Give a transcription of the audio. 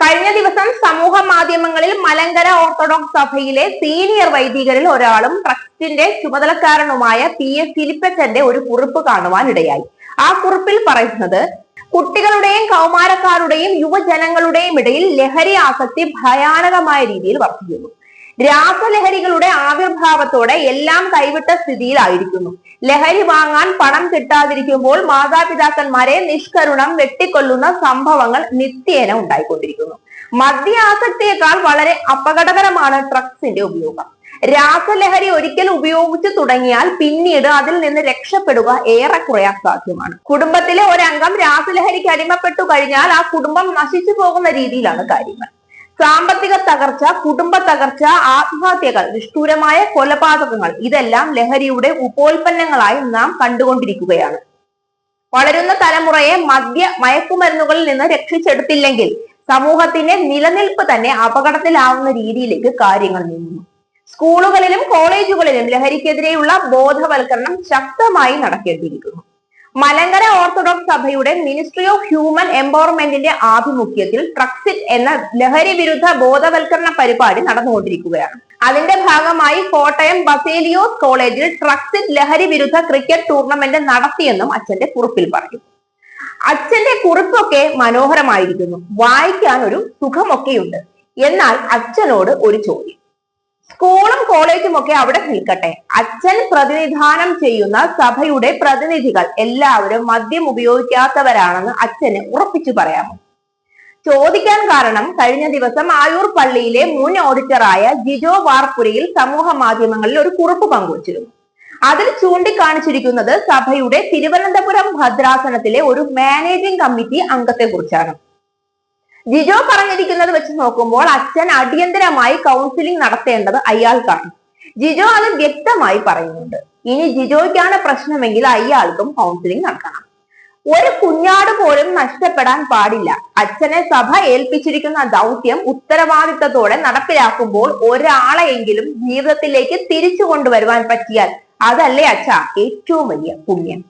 കഴിഞ്ഞ ദിവസം സമൂഹ മാധ്യമങ്ങളിൽ മലങ്കര ഓർത്തഡോക്സ് സഭയിലെ സീനിയർ വൈദികരിൽ ഒരാളും ട്രസ്റ്റിന്റെ ചുമതലക്കാരനുമായ PS ഫിലിപ്പച്ചന്റെ ഒരു കുറിപ്പ് കാണുവാനിടയായി. ആ കുറിപ്പിൽ പറയുന്നത്, കുട്ടികളുടെയും കൗമാരക്കാരുടെയും യുവജനങ്ങളുടെയും ഇടയിൽ ലഹരി ആസക്തി ഭയാനകമായ രീതിയിൽ വർദ്ധിക്കുന്നു. രാസലഹരികളുടെ ആവിർഭാവത്തോടെ എല്ലാം കൈവിട്ട സ്ഥിതിയിലായിരിക്കുന്നു. ലഹരി വാങ്ങാൻ പണം കിട്ടാതിരിക്കുമ്പോൾ മാതാപിതാക്കന്മാരെ നിഷ്കരുണം വെട്ടിക്കൊല്ലുന്ന സംഭവങ്ങൾ നിത്യേന ഉണ്ടായിക്കൊണ്ടിരിക്കുന്നു. മദ്യ ആസക്തിയേക്കാൾ വളരെ അപകടകരമാണ് ഡ്രഗ്സിന്റെ ഉപയോഗം. രാസലഹരി ഒരിക്കൽ ഉപയോഗിച്ചു തുടങ്ങിയാൽ പിന്നീട് അതിൽ നിന്ന് രക്ഷപ്പെടുക ഏറെക്കുറെ അസാധ്യമാണ്. കുടുംബത്തിലെ ഒരംഗം രാസലഹരിക്ക് അടിമപ്പെട്ടു കഴിഞ്ഞാൽ ആ കുടുംബം നശിച്ചു പോകുന്ന രീതിയിലാണ് കാര്യങ്ങൾ. സാമ്പത്തിക തകർച്ച, കുടുംബ തകർച്ച, ആത്മഹത്യകൾ, നിഷ്ഠൂരമായ കൊലപാതകങ്ങൾ, ഇതെല്ലാം ലഹരിയുടെ ഉപോൽപ്പന്നങ്ങളായി നാം കണ്ടുകൊണ്ടിരിക്കുകയാണ്. വളരുന്ന തലമുറയെ മയക്കുമരുന്നുകളിൽ നിന്ന് രക്ഷിച്ചെടുത്തില്ലെങ്കിൽ സമൂഹത്തിന്റെ നിലനിൽപ്പ് തന്നെ അപകടത്തിലാവുന്ന രീതിയിലേക്ക് കാര്യങ്ങൾ നീങ്ങുന്നു. സ്കൂളുകളിലും കോളേജുകളിലും ലഹരിക്കെതിരെയുള്ള ബോധവൽക്കരണം ശക്തമായി നടക്കേണ്ടിയിരിക്കുന്നു. മലങ്കര ഓർത്തഡോക്സ് സഭയുടെ മിനിസ്ട്രി ഓഫ് ഹ്യൂമൻ എംപവർമെന്റിന്റെ ആഭിമുഖ്യത്തിൽ ട്രക്സിറ്റ് എന്ന ലഹരി വിരുദ്ധ ബോധവൽക്കരണ പരിപാടി നടന്നുകൊണ്ടിരിക്കുകയാണ്. അതിന്റെ ഭാഗമായി കോട്ടയം ബസേലിയോസ് കോളേജിൽ ട്രക്സിറ്റ് ലഹരി വിരുദ്ധ ക്രിക്കറ്റ് ടൂർണമെന്റ് നടത്തിയെന്നും അച്ഛന്റെ കുറിപ്പിൽ പറയും. അച്ഛന്റെ കുറിപ്പൊക്കെ മനോഹരമായിരിക്കുന്നു, വായിക്കാൻ ഒരു സുഖമൊക്കെയുണ്ട്. എന്നാൽ അച്ഛനോട് ഒരു ചോദ്യം. സ്കൂളും കോളേജും ഒക്കെ അവിടെ നിൽക്കട്ടെ, അച്ഛൻ പ്രതിനിധാനം ചെയ്യുന്ന സഭയുടെ പ്രതിനിധികൾ എല്ലാവരും മദ്യം ഉപയോഗിക്കാത്തവരാണെന്ന് അച്ഛന് ഉറപ്പിച്ചു പറയാമോ? ചോദിക്കാൻ കാരണം, കഴിഞ്ഞ ദിവസം ആയൂർ പള്ളിയിലെ മുൻ ഓഡിറ്ററായ ജിജോ വാർപുരയിൽ സമൂഹ മാധ്യമങ്ങളിൽ ഒരു കുറിപ്പ് പങ്കുവച്ചിരുന്നു. അതിൽ ചൂണ്ടിക്കാണിച്ചിരിക്കുന്നത് സഭയുടെ തിരുവനന്തപുരം ഭദ്രാസനത്തിലെ ഒരു മാനേജിംഗ് കമ്മിറ്റി അംഗത്തെ കുറിച്ചാണ്. ജിജോ പറഞ്ഞിരിക്കുന്നത് വെച്ച് നോക്കുമ്പോൾ അച്ഛൻ അടിയന്തരമായി കൗൺസിലിംഗ് നടത്തേണ്ടത് അയാൾക്കാണ്. ജിജോ അത് വ്യക്തമായി പറയുന്നുണ്ട്. ഇനി ജിജോയ്ക്കാണ് പ്രശ്നമെങ്കിൽ അയാൾക്കും കൗൺസിലിംഗ് നടത്തണം. ഒരു കുഞ്ഞാട് പോലും നഷ്ടപ്പെടാൻ പാടില്ല. അച്ഛനെ സഭ ഏൽപ്പിച്ചിരിക്കുന്ന ദൗത്യം ഉത്തരവാദിത്തത്തോടെ നടപ്പിലാക്കുമ്പോൾ ഒരാളെയെങ്കിലും ജീവിതത്തിലേക്ക് തിരിച്ചു കൊണ്ടുവരുവാൻ പറ്റിയാൽ അതല്ലേ അച്ഛാ ഏറ്റവും വലിയ പുണ്യം.